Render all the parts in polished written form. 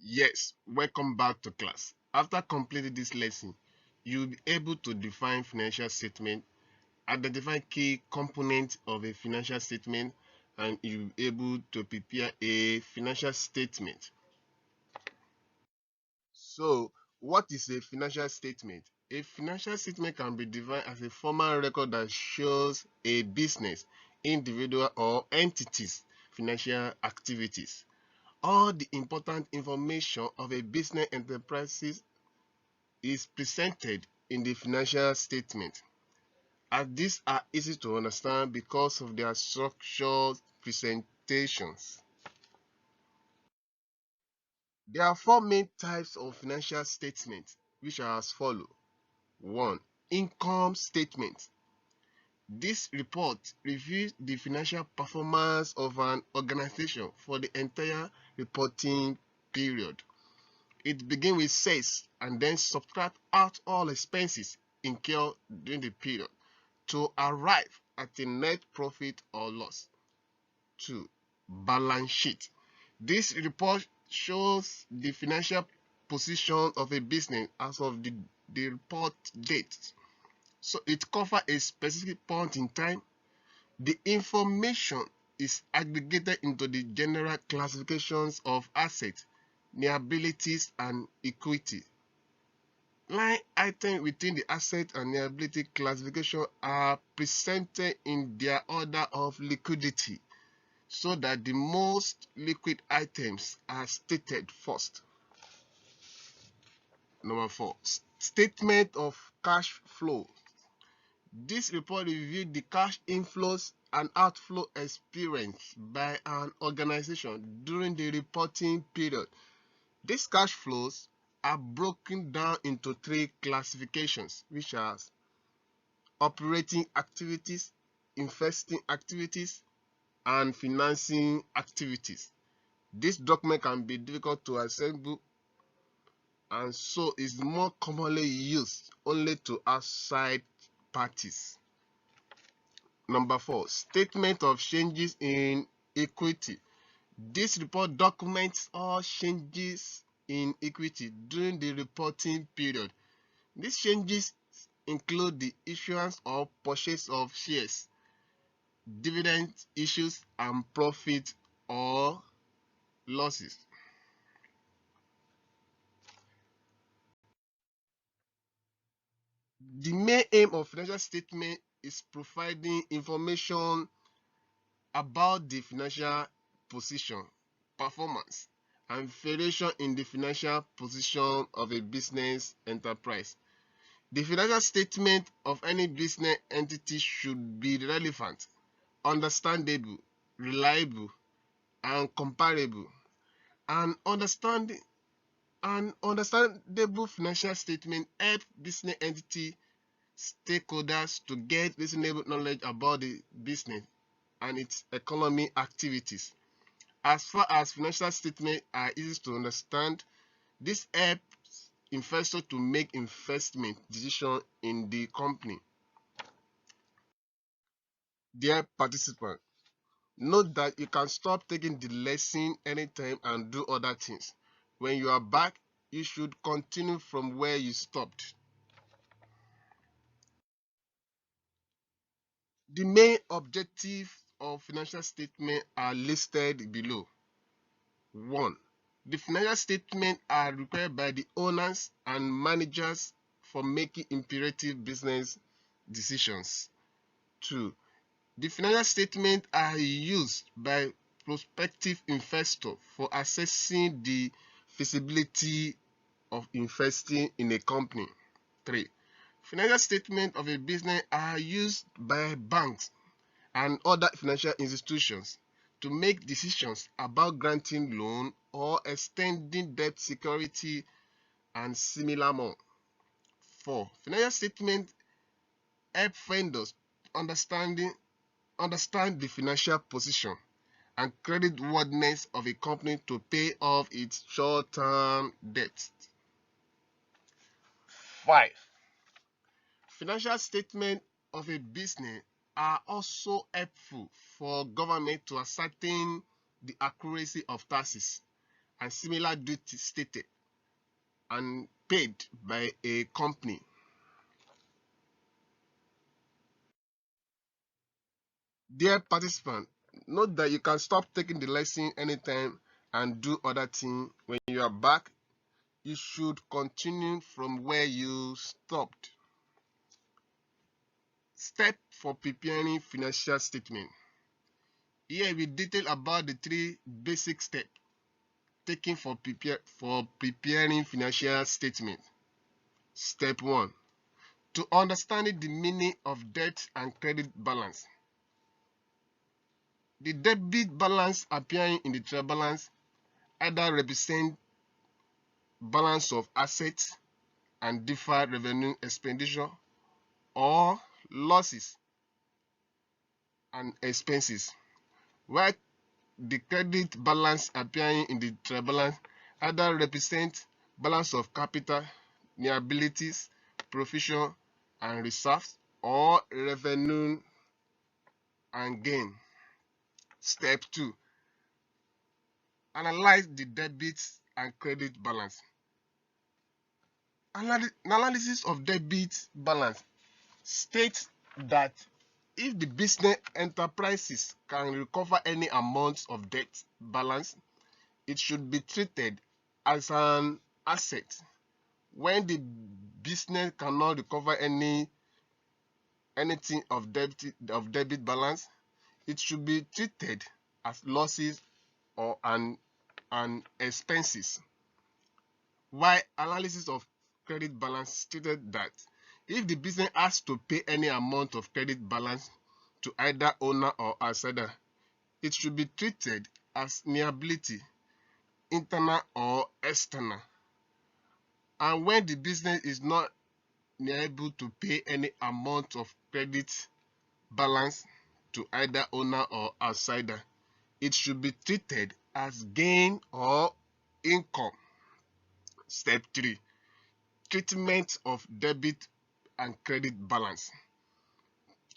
Yes, welcome back to class. After completing this lesson, you'll be able to define financial statement, identify key components of a financial statement, and you'll be able to prepare a financial statement. So, what is a financial statement? A financial statement can be defined as a formal record that shows a business, individual, or entity's financial activities. All the important information of a business enterprise is presented in the financial statement, and these are easy to understand because of their structured presentations. There are four main types of financial statements, which are as follows. 1. Income statement. This report reviews the financial performance of an organization for the entire reporting period. It begins with sales and then subtract out all expenses incurred during the period to arrive at a net profit or loss. 2. Balance sheet. This report shows the financial position of a business as of the report date. So it covers a specific point in time. The information is aggregated into the general classifications of assets, liabilities, and equity. Line items within the asset and liability classification are presented in their order of liquidity so that the most liquid items are stated first. Number 4. Statement of cash flow. This report reviewed the cash inflows and outflow experienced by an organization during the reporting period. These cash flows are broken down into three classifications, which are operating activities, investing activities, and financing activities. This document can be difficult to assemble and so is more commonly used only to outside parties. Number 4. Statement of changes in equity. This report documents all changes in equity during the reporting period. These changes include the issuance or purchase of shares, dividend issues, and profit or losses. The main aim of financial statement is providing information about the financial position, performance, and variation in the financial position of a business enterprise. The financial statement of any business entity should be relevant, understandable, reliable, and comparable. An understandable financial statement helps business entity stakeholders to get reasonable knowledge about the business and its economic activities. As far as financial statements are easy to understand, this helps investors to make investment decisions in the company. Dear participant, note that you can stop taking the lesson anytime and do other things. When you are back, you should continue from where you stopped. The main objectives of financial statement are listed below. 1. The financial statements are required by the owners and managers for making imperative business decisions. 2. The financial statements are used by prospective investors for assessing the feasibility of investing in a company. 3. Financial statements of a business are used by banks and other financial institutions to make decisions about granting loan or extending debt security and similar more. 4. Financial statements help vendors understand the financial position and creditworthiness of a company to pay off its short-term debts. 5. Financial statements of a business are also helpful for government to ascertain the accuracy of taxes and similar duties stated and paid by a company. Dear participant, note that you can stop taking the lesson anytime and do other things. When you are back, you should continue from where you stopped. Step for preparing financial statement. Here we detail about the three basic steps taken for preparing financial statement. Step 1. To understanding the meaning of debt and credit balance. The debit balance appearing in the trial balance either represent balance of assets and deferred revenue expenditure or losses and expenses, while the credit balance appearing in the trial balance either represent balance of capital, liabilities, provision and reserves or revenue and gain. Step 2. Analyze the debit and credit balance. Analysis of debit balance states that if the business enterprises can recover any amount of debt balance, it should be treated as an asset. When the business cannot recover anything of debit balance, it should be treated as losses or an expenses. While analysis of credit balance stated that if the business has to pay any amount of credit balance to either owner or outsider, it should be treated as liability, internal or external. And when the business is not able to pay any amount of credit balance to either owner or outsider, it should be treated as gain or income. Step 3. Treatment of debit and credit balance.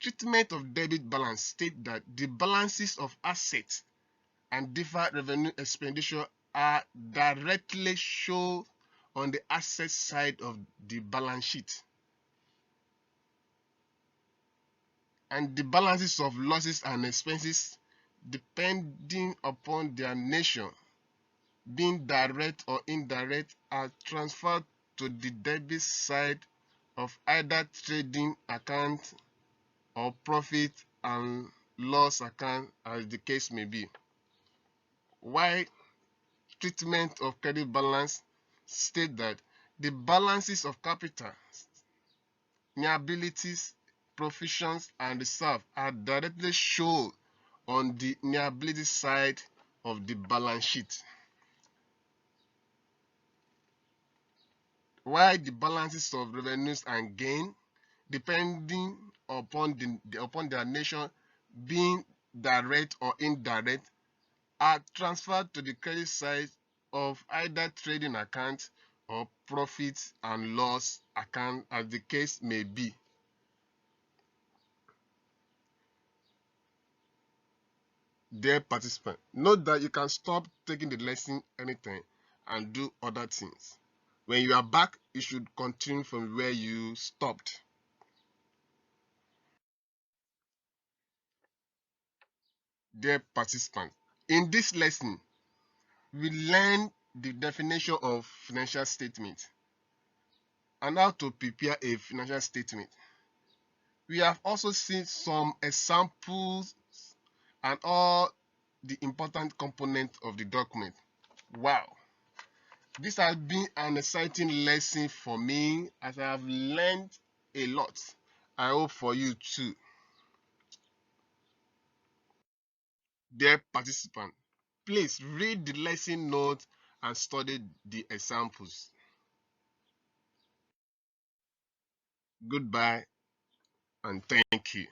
Treatment of debit balance states that the balances of assets and deferred revenue expenditure are directly shown on the asset side of the balance sheet, and the balances of losses and expenses, depending upon their nature, being direct or indirect, are transferred to the debit side of either trading account or profit and loss account, as the case may be. While treatment of credit balance state that the balances of capital, liabilities, provisions and reserve are directly shown on the liability side of the balance sheet, while the balances of revenues and gain, depending upon their nature, being direct or indirect, are transferred to the credit side of either trading account or profit and loss account, as the case may be. Dear participant, note that you can stop taking the lesson anytime and do other things. When you are back, you should continue from where you stopped. Dear participant, in this lesson, we learn the definition of financial statement and how to prepare a financial statement. We have also seen some examples and all the important components of the document. Wow! This has been an exciting lesson for me as I have learned a lot. I hope for you too. Dear participant, please read the lesson notes and study the examples. Goodbye and thank you.